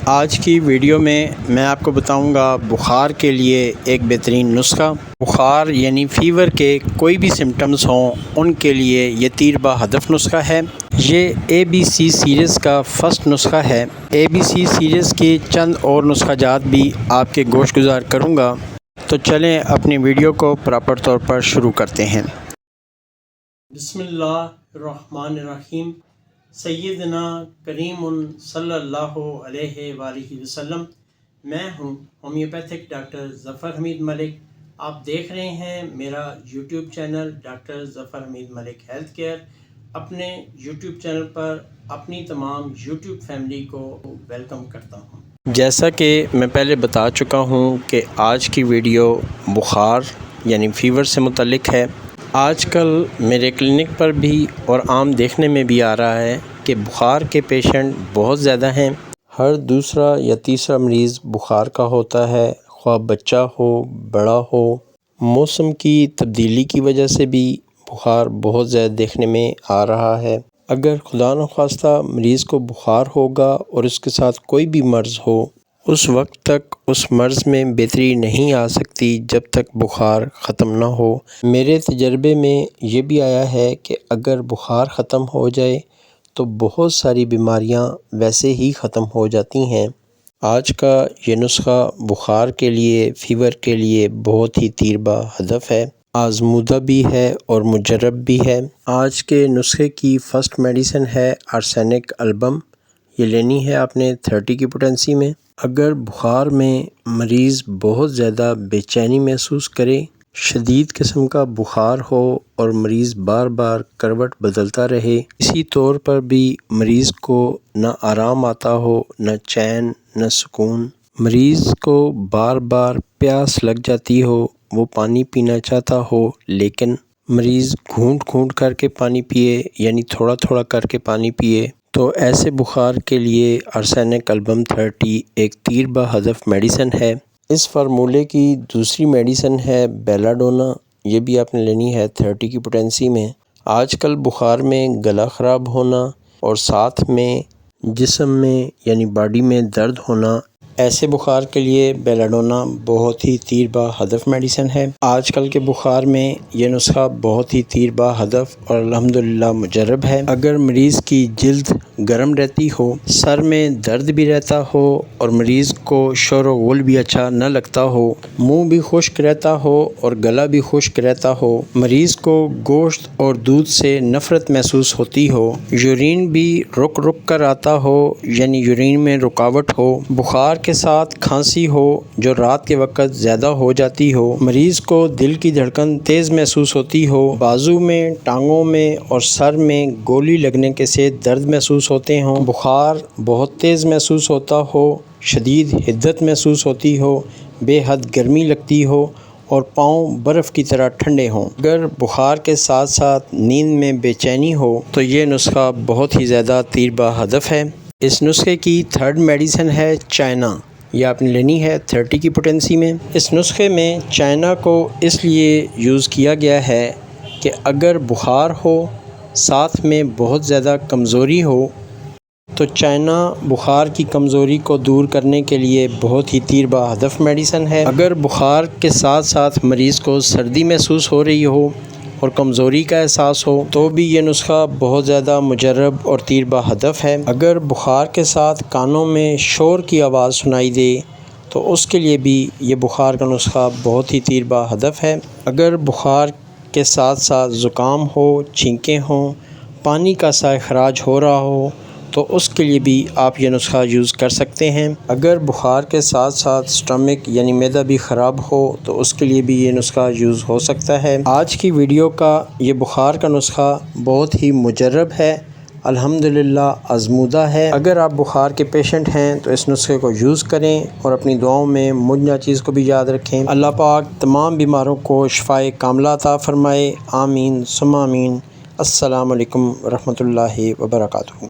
آج کی ویڈیو میں آپ کو بتاؤں گا بخار کے لیے ایک بہترین نسخہ۔ بخار یعنی فیور کے کوئی بھی سمٹمز ہوں ان کے لیے یہ تیر با ہدف نسخہ ہے۔ یہ ABC سیریز کا فرسٹ نسخہ ہے۔ ABC سیریز کے چند اور نسخہ جات بھی آپ کے گوش گزار کروں گا، تو چلیں اپنی ویڈیو کو پراپر طور پر شروع کرتے ہیں۔ بسم اللہ الرحمن الرحیم۔ سیدنا کریم صلی اللہ علیہ وآلہ وسلم۔ میں ہوں ہومیوپیتھک ڈاکٹر ظفر حمید ملک۔ آپ دیکھ رہے ہیں میرا یوٹیوب چینل ڈاکٹر ظفر حمید ملک ہیلتھ کیئر۔ اپنے یوٹیوب چینل پر اپنی تمام یوٹیوب فیملی کو ویلکم کرتا ہوں۔ جیسا کہ میں پہلے بتا چکا ہوں کہ آج کی ویڈیو بخار یعنی فیور سے متعلق ہے۔ آج کل میرے کلینک پر بھی اور عام دیکھنے میں بھی آ رہا ہے کہ بخار کے پیشنٹ بہت زیادہ ہیں۔ ہر دوسرا یا تیسرا مریض بخار کا ہوتا ہے، خواہ بچہ ہو بڑا ہو۔ موسم کی تبدیلی کی وجہ سے بھی بخار بہت زیادہ دیکھنے میں آ رہا ہے۔ اگر خدا نخواستہ مریض کو بخار ہوگا اور اس کے ساتھ کوئی بھی مرض ہو، اس وقت تک اس مرض میں بہتری نہیں آ سکتی جب تک بخار ختم نہ ہو۔ میرے تجربے میں یہ بھی آیا ہے کہ اگر بخار ختم ہو جائے تو بہت ساری بیماریاں ویسے ہی ختم ہو جاتی ہیں۔ آج کا یہ نسخہ بخار کے لیے، فیور کے لیے بہت ہی تیر با ہدف ہے، آزمودہ بھی ہے اور مجرب بھی ہے۔ آج کے نسخے کی فرسٹ میڈیسن ہے آرسینک البم۔ یہ لینی ہے آپ نے 30 کی پوٹینسی میں۔ اگر بخار میں مریض بہت زیادہ بے چینی محسوس کرے، شدید قسم کا بخار ہو اور مریض بار بار کروٹ بدلتا رہے، اسی طور پر بھی مریض کو نہ آرام آتا ہو، نہ چین، نہ سکون، مریض کو بار بار پیاس لگ جاتی ہو، وہ پانی پینا چاہتا ہو لیکن مریض گھونٹ گھونٹ کر کے پانی پیے یعنی تھوڑا تھوڑا کر کے پانی پیے، تو ایسے بخار کے لیے آرسینک البم 30 ایک تیر با ہدف میڈیسن ہے۔ اس فارمولے کی دوسری میڈیسن ہے بیلاڈونا۔ یہ بھی آپ نے لینی ہے 30 کی پوٹینسی میں۔ آج کل بخار میں گلا خراب ہونا اور ساتھ میں جسم میں یعنی باڈی میں درد ہونا، ایسے بخار کے لیے بیلاڈونا بہت ہی تیر با ہدف میڈیسن ہے۔ آج کل کے بخار میں یہ نسخہ بہت ہی تیر با ہدف اور الحمدللہ مجرب ہے۔ اگر مریض کی جلد گرم رہتی ہو، سر میں درد بھی رہتا ہو اور مریض کو شور و غل بھی اچھا نہ لگتا ہو، منہ بھی خشک رہتا ہو اور گلا بھی خشک رہتا ہو، مریض کو گوشت اور دودھ سے نفرت محسوس ہوتی ہو، یورین بھی رک رک کر آتا ہو یعنی یورین میں رکاوٹ ہو، بخار کے ساتھ کھانسی ہو جو رات کے وقت زیادہ ہو جاتی ہو، مریض کو دل کی دھڑکن تیز محسوس ہوتی ہو، بازو میں، ٹانگوں میں اور سر میں گولی لگنے کے سے درد محسوس ہوتے ہوں، بخار بہت تیز محسوس ہوتا ہو، شدید حدت محسوس ہوتی ہو، بے حد گرمی لگتی ہو اور پاؤں برف کی طرح ٹھنڈے ہوں، اگر بخار کے ساتھ ساتھ نیند میں بے چینی ہو تو یہ نسخہ بہت ہی زیادہ تیر با ہدف ہے۔ اس نسخے کی تھرڈ میڈیسن ہے چائنا۔ یہ آپ نے لینی ہے 30 کی پوٹینسی میں۔ اس نسخے میں چائنا کو اس لیے یوز کیا گیا ہے کہ اگر بخار ہو، ساتھ میں بہت زیادہ کمزوری ہو، تو چائنا بخار کی کمزوری کو دور کرنے کے لیے بہت ہی تیر با ہدف میڈیسن ہے۔ اگر بخار کے ساتھ ساتھ مریض کو سردی محسوس ہو رہی ہو اور کمزوری کا احساس ہو تو بھی یہ نسخہ بہت زیادہ مجرب اور تیر با ہدف ہے۔ اگر بخار کے ساتھ کانوں میں شور کی آواز سنائی دے تو اس کے لیے بھی یہ بخار کا نسخہ بہت ہی تیر با ہدف ہے۔ اگر بخار کے ساتھ ساتھ زکام ہو، چھینکیں ہوں، پانی کا سا اخراج ہو رہا ہو تو اس کے لیے بھی آپ یہ نسخہ یوز کر سکتے ہیں۔ اگر بخار کے ساتھ ساتھ سٹمک یعنی معدہ بھی خراب ہو تو اس کے لیے بھی یہ نسخہ یوز ہو سکتا ہے۔ آج کی ویڈیو کا یہ بخار کا نسخہ بہت ہی مجرب ہے، الحمدللہ آزمودہ ہے۔ اگر آپ بخار کے پیشنٹ ہیں تو اس نسخے کو یوز کریں اور اپنی دعاؤں میں مجھ ناچیز کو بھی یاد رکھیں۔ اللہ پاک تمام بیماروں کو شفائے کاملہ عطا فرمائے، آمین ثم آمین۔ السلام علیکم ورحمۃ اللہ وبرکاتہ۔